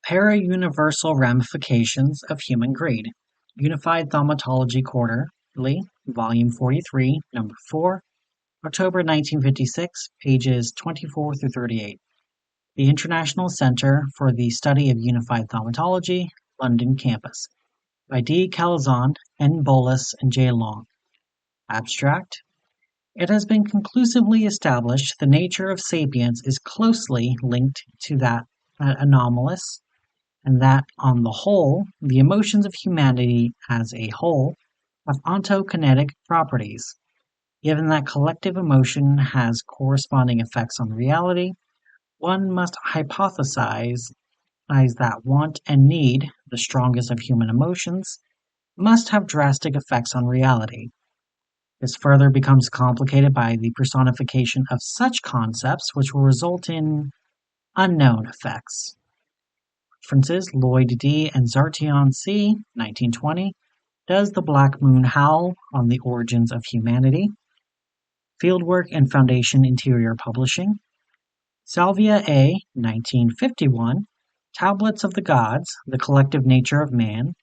Para-Universal Ramifications of Human Greed. Unified Thaumatology Quarterly, Volume 43, Number 4, October 1956, pages 24 through 38. The International Center for the Study of Unified Thaumatology, London Campus. By D. Calazan, N. Bolus, and J. Long. Abstract. It has been conclusively established the nature of sapience is closely linked to that anomalous, and that, on the whole, the emotions of humanity as a whole have ontokinetic properties. Given that collective emotion has corresponding effects on reality, one must hypothesize that want and need, the strongest of human emotions, must have drastic effects on reality. This further becomes complicated by the personification of such concepts which will result in unknown effects. References: Lloyd D. and Zartion C., 1920, Does the Black Moon Howl? On the Origins of Humanity. Fieldwork and Foundation Interior Publishing. Salvia A., 1951, Tablets of the Gods, The Collective Nature of Man,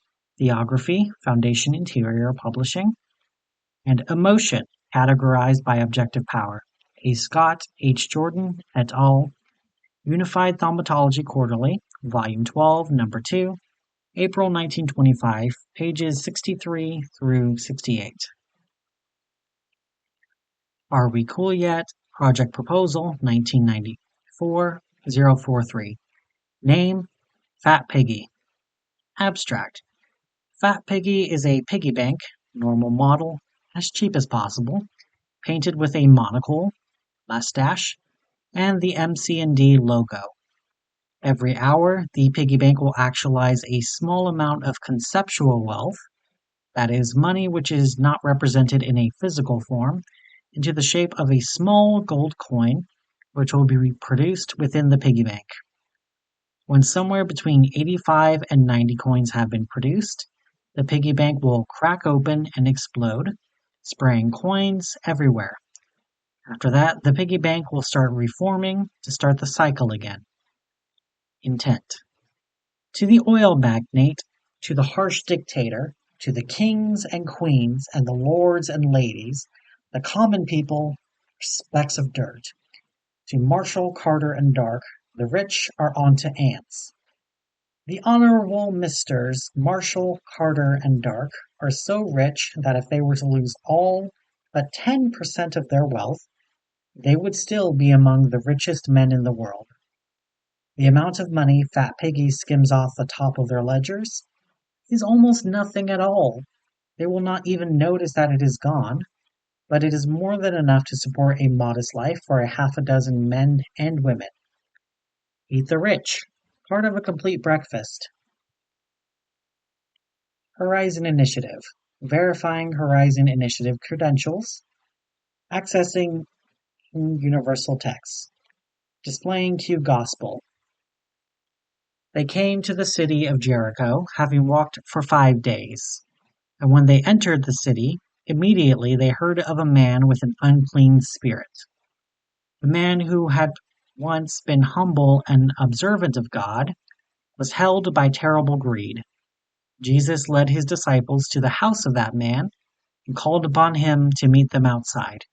Theography, Foundation Interior Publishing. And Emotion, Categorized by Objective Power. A. Scott, H. Jordan, et al., Unified Thaumatology Quarterly, Volume 12, Number 2, April 1925, pages 63 through 68. Are We Cool Yet? Project Proposal, 1994-043. Name: Fat Piggy. Abstract. Fat Piggy is a piggy bank, normal model, as cheap as possible, painted with a monocle, mustache, and the MC&D logo. Every hour, the piggy bank will actualize a small amount of conceptual wealth, that is, money which is not represented in a physical form, into the shape of a small gold coin, which will be reproduced within the piggy bank. When somewhere between 85 and 90 coins have been produced, the piggy bank will crack open and explode, spraying coins everywhere. After that, the piggy bank will start reforming to start the cycle again. Intent. To the oil magnate, to the harsh dictator, to the kings and queens and the lords and ladies, the common people are specks of dirt. To Marshall, Carter, and Dark, the rich are onto ants. The Honorable Misters Marshall, Carter, and Dark are so rich that if they were to lose all but 10% of their wealth, they would still be among the richest men in the world. The amount of money Fat Piggy skims off the top of their ledgers is almost nothing at all. They will not even notice that it is gone, but it is more than enough to support a modest life for a half a dozen men and women. Eat the rich, part of a complete breakfast. Horizon Initiative. Verifying Horizon Initiative credentials. Accessing universal text. Displaying Q Gospel. They came to the city of Jericho, having walked for 5 days. And when they entered the city, immediately they heard of a man with an unclean spirit. The man who had once been humble and observant of God was held by terrible greed. Jesus led his disciples to the house of that man and called upon him to meet them outside.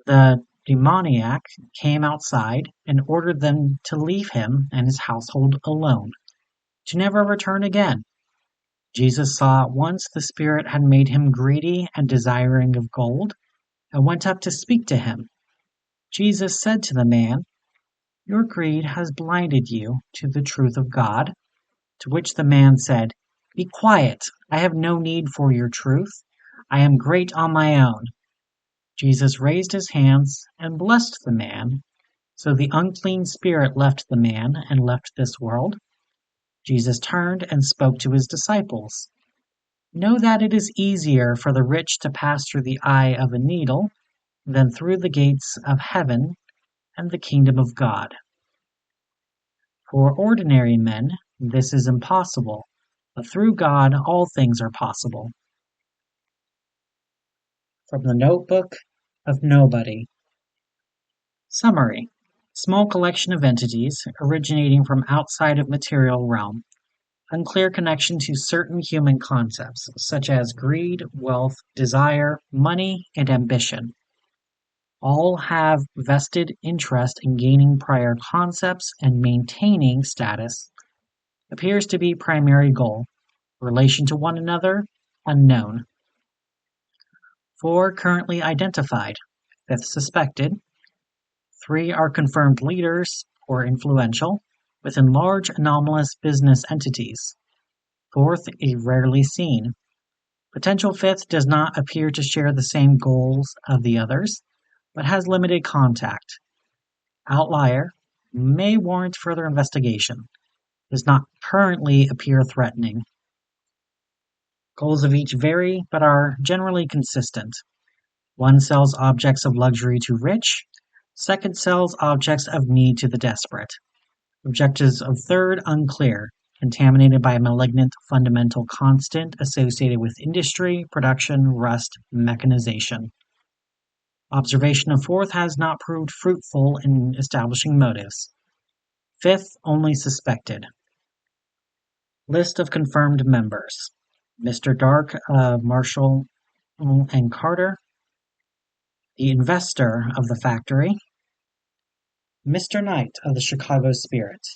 The demoniac came outside and ordered them to leave him and his household alone, to never return again. Jesus saw at once the spirit had made him greedy and desiring of gold, and went up to speak to him. Jesus said to the man, "Your greed has blinded you to the truth of God." To which the man said, "Be quiet, I have no need for your truth. I am great on my own." Jesus raised his hands and blessed the man. So the unclean spirit left the man and left this world. Jesus turned and spoke to his disciples. Know that it is easier for the rich to pass through the eye of a needle than through the gates of heaven and the kingdom of God. For ordinary men, this is impossible, but through God all things are possible. From the Notebook of Nobody. Summary. Small collection of entities originating from outside of material realm. Unclear connection to certain human concepts, such as greed, wealth, desire, money, and ambition. All have vested interest in gaining prior concepts and maintaining status. Appears to be primary goal. Relation to one another, unknown. 4 currently identified. 5th suspected. 3 are confirmed leaders, or influential, within large anomalous business entities. 4th is rarely seen. Potential 5th does not appear to share the same goals of the others, but has limited contact. Outlier may warrant further investigation. Does not currently appear threatening. Goals of each vary, but are generally consistent. One sells objects of luxury to rich, second sells objects of need to the desperate. Objectives of third unclear, contaminated by a malignant fundamental constant associated with industry, production, rust, mechanization. Observation of fourth has not proved fruitful in establishing motives. 5th only suspected. List of confirmed members. Mr. Dark, Marshall, and Carter. The investor of the factory. Mr. Knight of the Chicago Spirit.